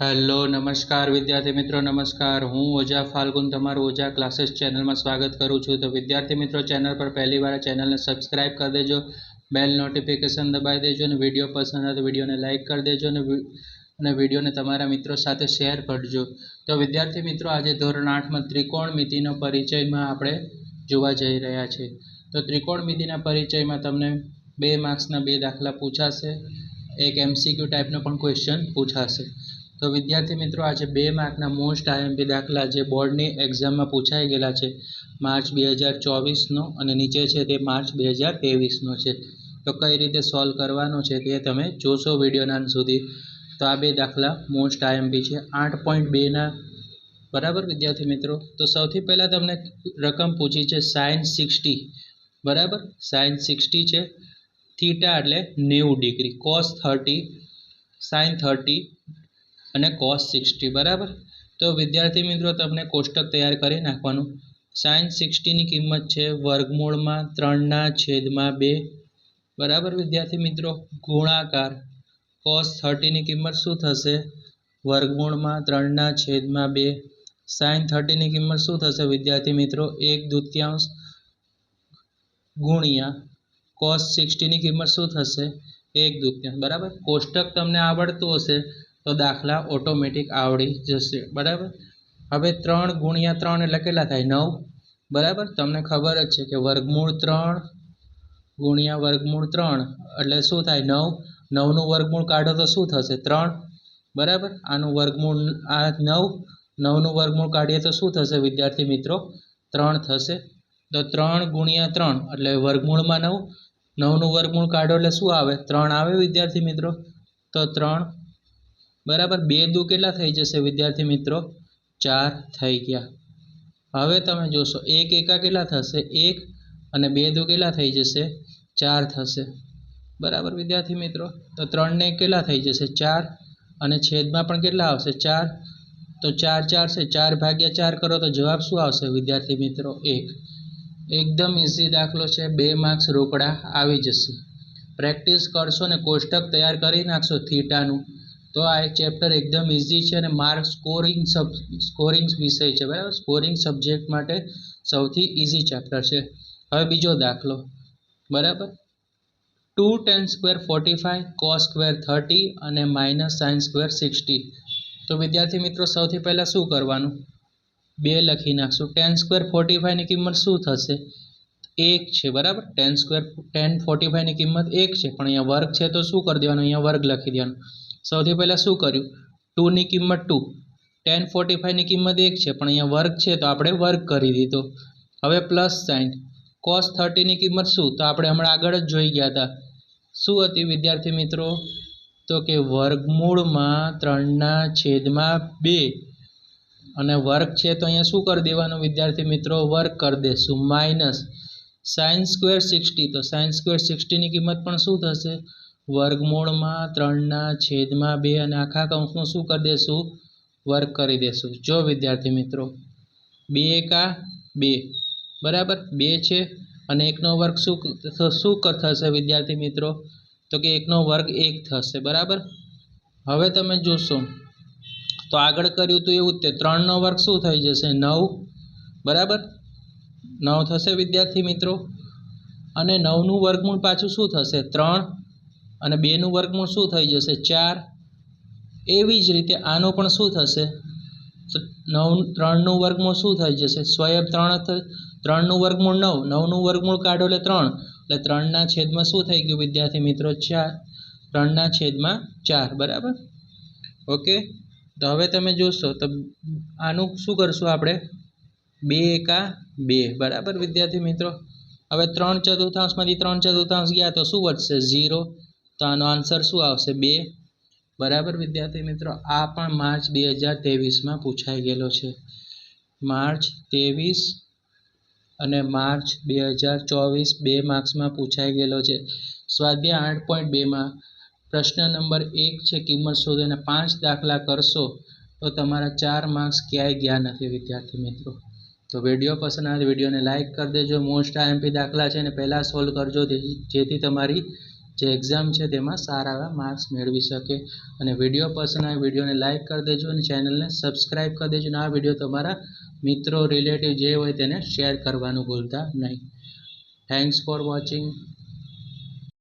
Hello નમસ્કાર વિદ્યાર્થી મિત્રો નમસ્કાર। હું ઓઝા ફાલ્ગુન તમારું ઓઝા ક્લાસીસ ચેનલમાં સ્વાગત કરું છું। તો વિદ્યાર્થી મિત્રો ચેનલ પર પહેલી વાર ચેનલને સબસ્ક્રાઇબ કરી દેજો, બેલ નોટિફિકેશન દબાવી દેજો અને વિડીયો પસંદ આવે તો વિડીયોને લાઇક કરી દેજો અને વિડીયોને તમારા મિત્રો સાથે શેર કરજો। તો વિદ્યાર્થી મિત્રો આજે ધોરણ 8માં ત્રિકોણમિતિનો પરિચયમાં આપણે જોવા જઈ રહ્યા છીએ। તો ત્રિકોણમિતિના પરિચયમાં તમને 2 માર્ક્સના 2 દાખલા પૂછાશે, એક એમસીક્યુ ટાઈપનો પણ ક્વેશ્ચન પૂછાશે। તો વિદ્યાર્થી મિત્રો આજે 2 માર્કના મોસ્ટ આઈએમપી દાખલા જે બોર્ડની એક્ઝામમાં પૂછાઈ ગયેલા છે માર્ચ 2024નો અને નીચે છે તે માર્ચ 2023નો છે। તો કઈ રીતે સોલ્વ કરવાનો છે તે તમે જોશો વિડીયોના અંત સુધી। તો આ 2 દાખલા મોસ્ટ આઈએમપી છે 8.2ના, બરાબર વિદ્યાર્થી મિત્રો। તો સૌથી પહેલાં તમને રકમ પૂછી છે sin 60, બરાબર, sin 60 છે, થીટા એટલે 90 ડિગ્રી, cos 30, sin 30 અને cos 60, બરાબર। તો વિદ્યાર્થી મિત્રો તમને કોષ્ટક તૈયાર કરી નાખવાનું। sin 60ની કિંમત છે વર્ગમૂળમાં 3/2, બરાબર વિદ્યાર્થી મિત્રો, ગુણાકાર cos 30ની કિંમત શું થશે વર્ગમૂળમાં 3/2, sin 30ની કિંમત શું થશે વિદ્યાર્થી મિત્રો 1/2 ગુણ્યા cos 60ની કિંમત શું થશે 1/2, બરાબર। કોષ્ટક તમને આવડતું હશે તો દાખલા ઓટોમેટિક આવડી જશે, બરાબર। હવે 3 ગુણ્યા 3 એટલે કેટલા થાય 9, બરાબર। તમને ખબર જ છે કે વર્ગમૂળ 3 ગુણ્યા વર્ગમૂળ 3 એટલે શું થાય 9, 9નું વર્ગમૂળ કાઢો તો શું થશે 3, બરાબર। આનું વર્ગમૂળ આ 9નું વર્ગમૂળ કાઢીએ તો શું થશે વિદ્યાર્થી મિત્રો 3 થશે। તો 3 ગુણ્યા 3 એટલે વર્ગમૂળમાં 9, 9નું વર્ગમૂળ કાઢો એટલે શું આવે 3 આવે વિદ્યાર્થી મિત્રો। તો 3, બરાબર, 2 દુ કેટલા થઈ જશે વિદ્યાર્થી મિત્રો 4 થઈ ગયા। હવે તમે જોશો 1 એકા કેટલા થશે 1 અને 2 દુ કેટલા થઈ જશે 4 થશે, બરાબર વિદ્યાર્થી મિત્રો। તો 3 ને 1 કેટલા થઈ જશે 4 અને છેદમાં પણ કેટલા આવશે 4, તો 4 4 છે, 4 ભાગ્યા 4 કરો તો જવાબ શું આવશે વિદ્યાર્થી મિત્રો 1। એકદમ ઇઝી દાખલો છે, 2 માર્ક્સ રોકડા આવી જશે। પ્રેક્ટિસ કરશો ને કોષ્ટક તૈયાર કરી નાખશો થીટાનું તો આ એક ચેપ્ટર એકદમ ઇઝી છે અને માર્ક સ્કોરિંગ વિષય છે, બરાબર, સ્કોરિંગ સબ્જેક્ટ માટે સૌથી ઇઝી ચેપ્ટર છે। હવે બીજો દાખલો, બરાબર, 2 tan સ્ક્વેર 45 cos સ્ક્વેર 30 અને માઇનસ sin સ્ક્વેર 60। તો વિદ્યાર્થી મિત્રો સૌથી પહેલાં શું કરવાનું 2 લખી નાખશું। tan સ્ક્વેર 45ની કિંમત શું થશે 1 છે, બરાબર। tan 45ની કિંમત 1 છે પણ અહીંયા વર્ગ છે તો શું કરી દેવાનું અહીંયા વર્ગ લખી દેવાનું। સૌથી પહેલાં શું કર્યું 2ની કિંમત 2, tan 45ની કિંમત 1 છે પણ અહીંયા વર્ગ છે તો આપણે વર્ગ કરી દીધો। હવે પ્લસ સાઇન cos 30ની કિંમત શું તો આપણે હમણાં આગળ જ જોઈ ગયા હતા શું હતી વિદ્યાર્થી મિત્રો તો કે વર્ગમૂળમાં 3/2 અને વર્ગ છે તો અહીંયા શું કરી દેવાનું વિદ્યાર્થી મિત્રો વર્ગ કરી દેશું, માઇનસ સાઇન સ્ક્વેર 60, તો સાઇન સ્ક્વેર 60ની કિંમત પણ શું થશે વર્ગમૂળમાં 3/2 અને આખા કૌંસનું શું કરી દેશું વર્ગ કરી દેશું। જો વિદ્યાર્થી મિત્રો 2 એકા 2, બરાબર, 2 છે અને 1નો વર્ગ શું થશે વિદ્યાર્થી મિત્રો તો કે 1નો વર્ગ 1 થશે, બરાબર। હવે તમે જોશો તો આગળ કર્યું તો એવું જ તે 3નો વર્ગ શું થઈ જશે 9, બરાબર, 9 થશે વિદ્યાર્થી મિત્રો અને 9નું વર્ગમૂળ પાછું શું થશે 3 અને 2નું વર્ગમૂળ શું થઈ જશે 4। એવી જ રીતે આનું પણ શું થશે 3નું વર્ગમૂળ શું થઈ જશે સ્વયં 3નું વર્ગમૂળ 9, 9નું વર્ગમૂળ કાઢો એટલે 3, એટલે 3ના છેદમાં શું થઈ ગયું વિદ્યાર્થી મિત્રો 4, 3ના છેદમાં 4, બરાબર, ઓકે। તો હવે તમે જોશો તો આનું શું કરશું આપણે 2 એકા 2, બરાબર વિદ્યાર્થી મિત્રો। હવે 3/4માંથી 3/4 ગયા તો શું વધશે 0, તો આનો આન્સર શું આવશે 2, બરાબર વિદ્યાર્થી મિત્રો। આ પણ માર્ચ 2023માં પૂછાઈ ગયેલો છે, માર્ચ 23 અને માર્ચ 2024 2 માર્ક્સમાં પૂછાઈ ગયેલો છે। સ્વાધ્યાય 8.2માં પ્રશ્ન નંબર 1 છે કિંમત શોધો અને 5 દાખલા કરશો તો તમારા 4 માર્ક્સ ક્યાંય ગયા નથી વિદ્યાર્થી મિત્રો। તો વિડીયો પસંદ આવે વિડીયોને લાઇક કરી દેજો, મોસ્ટ આઈએમપી દાખલા છે અને પહેલાં સોલ્વ કરજો જેથી તમારી જે એક્ઝામ છે તેમાં સારા એવા માર્ક્સ મેળવી શકે. અને વિડીયો પસંદ આવે વિડીયોને લાઇક કરી દેજો અને ચેનલને સબસ્ક્રાઈબ કરી દેજો અને આ વિડીયો તમારા મિત્રો રિલેટિવ જે હોય તેને શેર કરવાનું ભૂલતા નહીં. Thanks for watching.